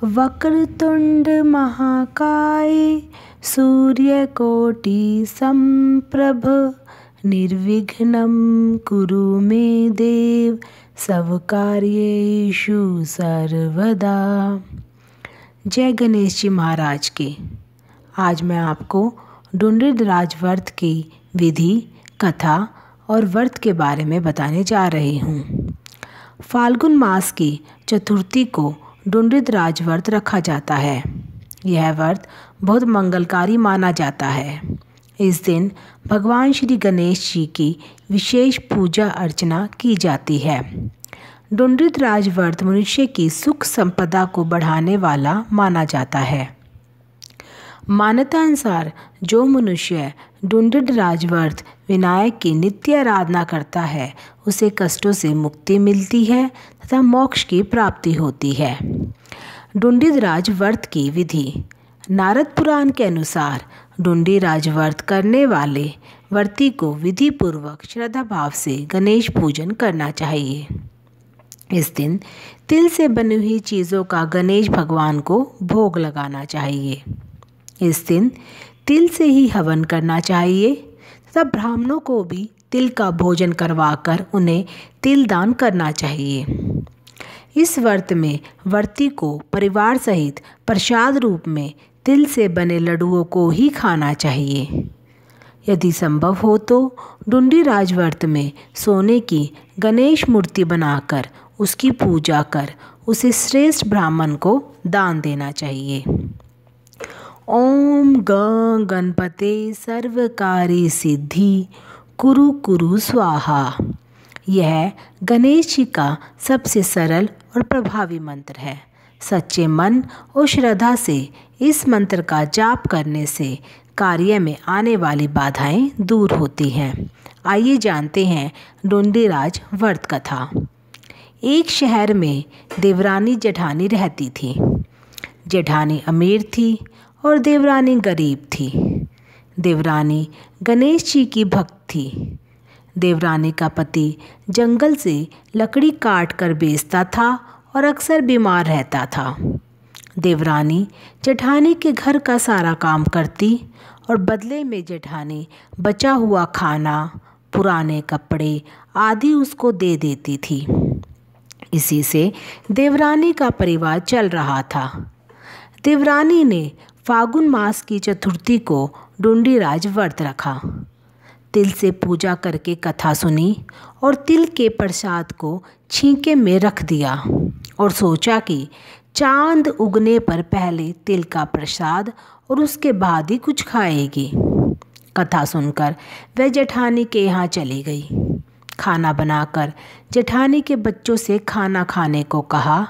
वक्रतुंड महाकाय सूर्यकोटि समप्रभ निर्विघ्नं कुरु मे देव सब कार्येषु सर्वदा। जय गणेश जी महाराज के। आज मैं आपको ढूंढिराज व्रत की विधि, कथा और व्रत के बारे में बताने जा रही हूँ। फाल्गुन मास की चतुर्थी को ढूंढिराज व्रत रखा जाता है। यह व्रत बहुत मंगलकारी माना जाता है। इस दिन भगवान श्री गणेश जी की विशेष पूजा अर्चना की जाती है। ढूंढिराज व्रत मनुष्य की सुख संपदा को बढ़ाने वाला माना जाता है। मान्यता अनुसार जो मनुष्य ढूंढिराज व्रत विनायक की नित्य आराधना करता है उसे कष्टों से मुक्ति मिलती है तथा मोक्ष की प्राप्ति होती है। ढूंढिराज व्रत की विधि। नारद पुराण के अनुसार ढूंढिराज व्रत करने वाले व्रती को विधि पूर्वक श्रद्धा भाव से गणेश पूजन करना चाहिए। इस दिन तिल से बनी हुई चीज़ों का गणेश भगवान को भोग लगाना चाहिए। इस दिन तिल से ही हवन करना चाहिए तथा ब्राह्मणों को भी तिल का भोजन करवाकर उन्हें तिल दान करना चाहिए। इस व्रत में व्रती को परिवार सहित प्रसाद रूप में तिल से बने लड्डुओं को ही खाना चाहिए। यदि संभव हो तो ढूंढिराज व्रत में सोने की गणेश मूर्ति बनाकर उसकी पूजा कर उसे श्रेष्ठ ब्राह्मण को दान देना चाहिए। ओम गं गणपते सर्वकार्य सिद्धि कुरु कुरु स्वाहा। यह गणेश जी का सबसे सरल और प्रभावी मंत्र है। सच्चे मन और श्रद्धा से इस मंत्र का जाप करने से कार्य में आने वाली बाधाएं दूर होती हैं। आइए जानते हैं ढूंढिराज व्रत कथा। एक शहर में देवरानी जेठानी रहती थी। जेठानी अमीर थी और देवरानी गरीब थी। देवरानी गणेश जी की भक्त थी। देवरानी का पति जंगल से लकड़ी काट कर बेचता था और अक्सर बीमार रहता था। देवरानी जेठानी के घर का सारा काम करती और बदले में जेठानी बचा हुआ खाना, पुराने कपड़े आदि उसको दे देती थी। इसी से देवरानी का परिवार चल रहा था। देवरानी ने फाल्गुन मास की चतुर्थी को ढूंढिराज व्रत रखा। तिल से पूजा करके कथा सुनी और तिल के प्रसाद को छींके में रख दिया और सोचा कि चांद उगने पर पहले तिल का प्रसाद और उसके बाद ही कुछ खाएगी। कथा सुनकर वह जेठानी के यहाँ चली गई। खाना बनाकर जेठानी के बच्चों से खाना खाने को कहा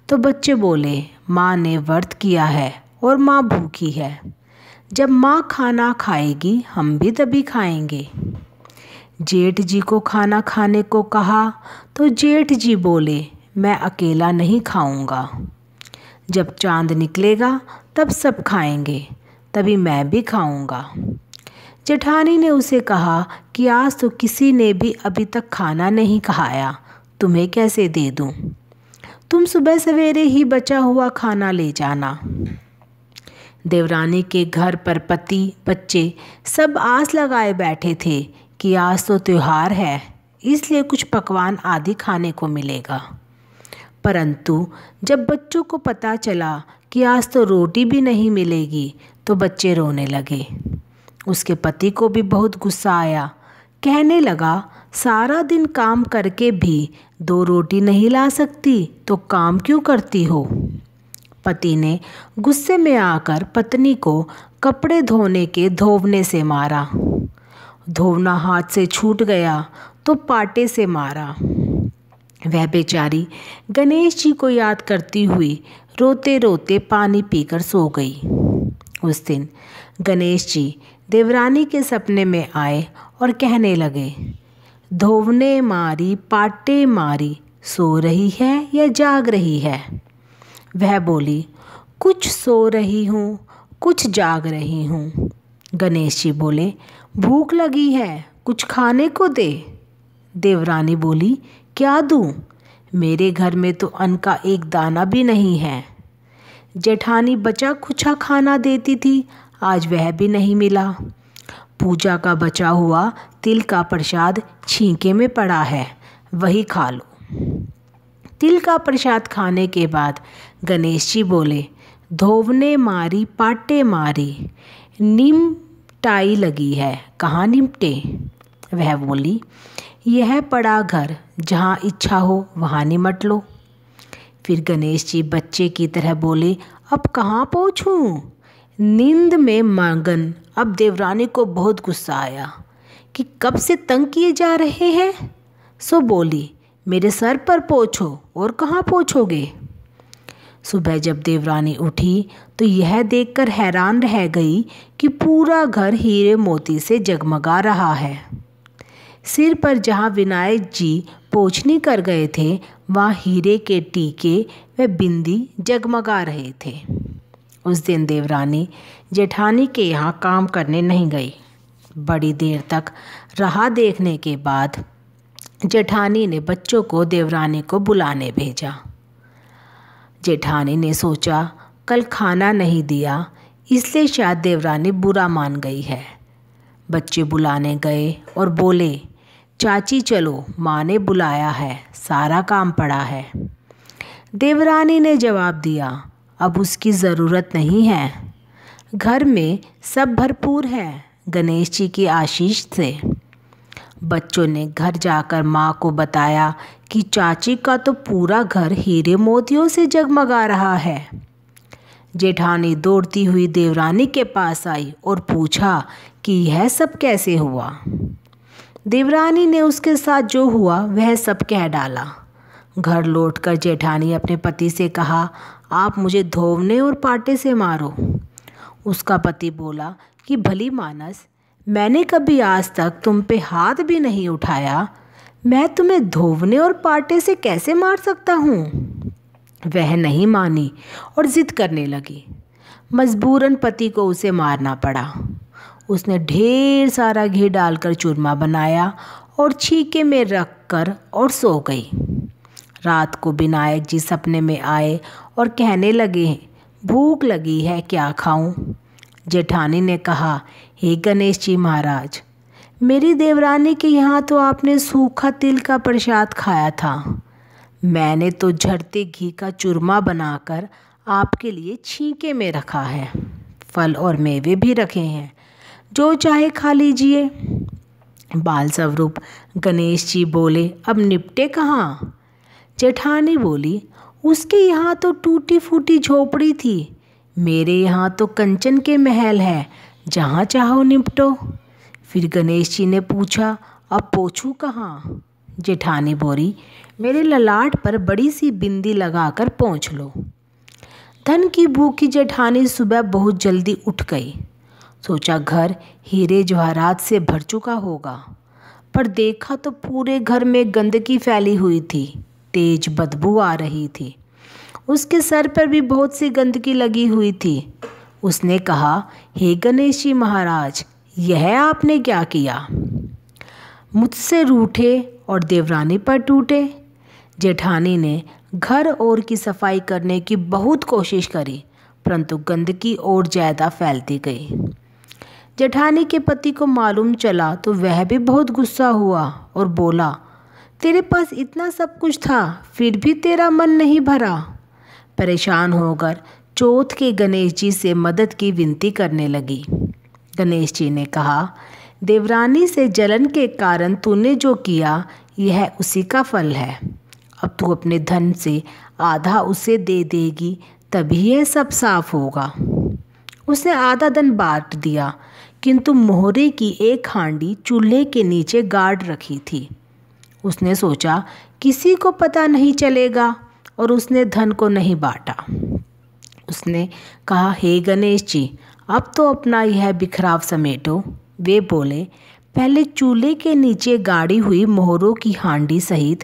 तो बच्चे बोले, माँ ने व्रत किया है और माँ भूखी है। जब माँ खाना खाएगी हम भी तभी खाएंगे। जेठ जी को खाना खाने को कहा तो जेठ जी बोले, मैं अकेला नहीं खाऊंगा। जब चांद निकलेगा तब सब खाएंगे, तभी मैं भी खाऊंगा। जेठानी ने उसे कहा कि आज तो किसी ने भी अभी तक खाना नहीं खाया, तुम्हें कैसे दे दूं? तुम सुबह सवेरे ही बचा हुआ खाना ले जाना। देवरानी के घर पर पति बच्चे सब आस लगाए बैठे थे कि आज तो त्योहार है, इसलिए कुछ पकवान आदि खाने को मिलेगा। परंतु जब बच्चों को पता चला कि आज तो रोटी भी नहीं मिलेगी तो बच्चे रोने लगे। उसके पति को भी बहुत गुस्सा आया। कहने लगा, सारा दिन काम करके भी 2 रोटी नहीं ला सकती तो काम क्यों करती हो? पति ने गुस्से में आकर पत्नी को कपड़े धोने के धोवने से मारा। धोवना हाथ से छूट गया तो पाटे से मारा। वह बेचारी गणेश जी को याद करती हुई रोते रोते पानी पीकर सो गई। उस दिन गणेश जी देवरानी के सपने में आए और कहने लगे, धोवने मारी पाटे मारी, सो रही है या जाग रही है? वह बोली, कुछ सो रही हूँ, कुछ जाग रही हूँ। गणेश जी बोले, भूख लगी है, कुछ खाने को दे। देवरानी बोली, क्या दूँ? मेरे घर में तो अन्न का एक दाना भी नहीं है। जेठानी बचा खुचा खाना देती थी, आज वह भी नहीं मिला। पूजा का बचा हुआ तिल का प्रसाद छींके में पड़ा है, वही खा लो। तिल का प्रसाद खाने के बाद गणेश जी बोले, धोवने मारी पाटे मारी, निमटाई लगी है, कहाँ निमटे। वह बोली, यह पड़ा घर, जहाँ इच्छा हो वहाँ निमट लो। फिर गणेश जी बच्चे की तरह बोले, अब कहाँ पहुँचूँ। नींद में मगन अब देवरानी को बहुत गुस्सा आया कि कब से तंग किए जा रहे हैं। सो बोली, मेरे सर पर पोंछो, और कहाँ पोंछोगे। सुबह जब देवरानी उठी तो यह देखकर हैरान रह गई कि पूरा घर हीरे मोती से जगमगा रहा है। सिर पर जहाँ विनायक जी पोंछनी कर गए थे, वहाँ हीरे के टीके व बिंदी जगमगा रहे थे। उस दिन देवरानी जेठानी के यहाँ काम करने नहीं गई। बड़ी देर तक राह देखने के बाद जेठानी ने बच्चों को देवरानी को बुलाने भेजा। जेठानी ने सोचा, कल खाना नहीं दिया, इसलिए शायद देवरानी बुरा मान गई है। बच्चे बुलाने गए और बोले, चाची चलो, माँ ने बुलाया है, सारा काम पड़ा है। देवरानी ने जवाब दिया, अब उसकी ज़रूरत नहीं है, घर में सब भरपूर है, गणेश जी की आशीष से। बच्चों ने घर जाकर माँ को बताया कि चाची का तो पूरा घर हीरे मोतियों से जगमगा रहा है। जेठानी दौड़ती हुई देवरानी के पास आई और पूछा कि यह सब कैसे हुआ। देवरानी ने उसके साथ जो हुआ वह सब कह डाला। घर लौटकर जेठानी अपने पति से कहा, आप मुझे धोवने और पाटे से मारो। उसका पति बोला कि भली मानस, मैंने कभी आज तक तुम पे हाथ भी नहीं उठाया, मैं तुम्हें धोवने और पाटे से कैसे मार सकता हूँ। वह नहीं मानी और जिद करने लगी। मजबूरन पति को उसे मारना पड़ा। उसने ढेर सारा घी डालकर चूरमा बनाया और छीके में रख कर और सो गई। रात को विनायक जी सपने में आए और कहने लगे, भूख लगी है, क्या खाऊं। जेठानी ने कहा, हे गणेश जी महाराज, मेरी देवरानी के यहाँ तो आपने सूखा तिल का प्रसाद खाया था, मैंने तो झड़ते घी का चूरमा बनाकर आपके लिए छींके में रखा है, फल और मेवे भी रखे हैं, जो चाहे खा लीजिए। बाल स्वरूप गणेश जी बोले, अब निपटे कहाँ। जेठानी बोली, उसके यहाँ तो टूटी फूटी झोपड़ी थी, मेरे यहाँ तो कंचन के महल है, जहाँ चाहो निपटो। फिर गणेश जी ने पूछा, अब पोंछूं कहाँ। जेठानी बोली, मेरे ललाट पर बड़ी सी बिंदी लगाकर पोंछ लो। धन की भूखी जेठानी सुबह बहुत जल्दी उठ गई। सोचा घर हीरे जवाहरात से भर चुका होगा, पर देखा तो पूरे घर में गंदगी फैली हुई थी, तेज बदबू आ रही थी। उसके सर पर भी बहुत सी गंदगी लगी हुई थी। उसने कहा, हे गणेश जी महाराज, यह आपने क्या किया। मुझसे रूठे और देवरानी पर टूटे। जेठानी ने घर और की सफाई करने की बहुत कोशिश करी, परंतु गंदगी और ज़्यादा फैलती गई। जेठानी के पति को मालूम चला तो वह भी बहुत गुस्सा हुआ और बोला, तेरे पास इतना सब कुछ था, फिर भी तेरा मन नहीं भरा। परेशान होकर चौथ के गणेश जी से मदद की विनती करने लगी। गणेश जी ने कहा, देवरानी से जलन के कारण तूने जो किया, यह उसी का फल है। अब तू अपने धन से आधा उसे दे देगी, तभी यह सब साफ होगा। उसने आधा धन बांट दिया, किंतु मोहरे की एक हांडी चूल्हे के नीचे गाड़ रखी थी। उसने सोचा किसी को पता नहीं चलेगा, और उसने धन को नहीं बांटा। उसने कहा, हे गणेश जी, अब तो अपना यह बिखराव समेटो। वे बोले, पहले चूल्हे के नीचे गाड़ी हुई मोहरों की हांडी सहित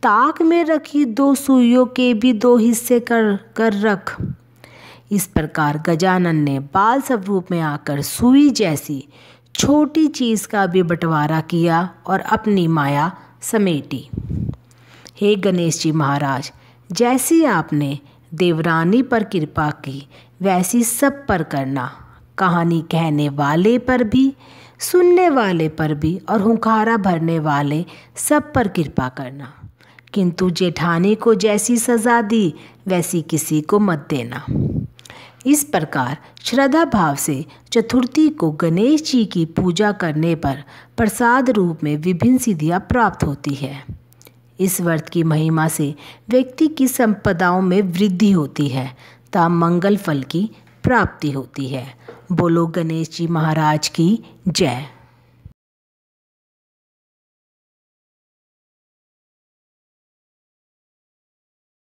ताक में रखी 2 सुइयों के भी 2 हिस्से कर रख। इस प्रकार गजानन ने बाल स्वरूप में आकर सुई जैसी छोटी चीज़ का भी बंटवारा किया और अपनी माया समेटी। हे गणेश जी महाराज, जैसी आपने देवरानी पर कृपा की वैसी सब पर करना, कहानी कहने वाले पर भी, सुनने वाले पर भी और हुंकारा भरने वाले सब पर कृपा करना। किंतु जेठानी को जैसी सज़ा दी वैसी किसी को मत देना। इस प्रकार श्रद्धा भाव से चतुर्थी को गणेश जी की पूजा करने पर प्रसाद रूप में विभिन्न सिद्धियाँ प्राप्त होती है। इस व्रत की महिमा से व्यक्ति की संपदाओं में वृद्धि होती है तथा मंगल फल की प्राप्ति होती है। बोलो गणेश जी महाराज की जय।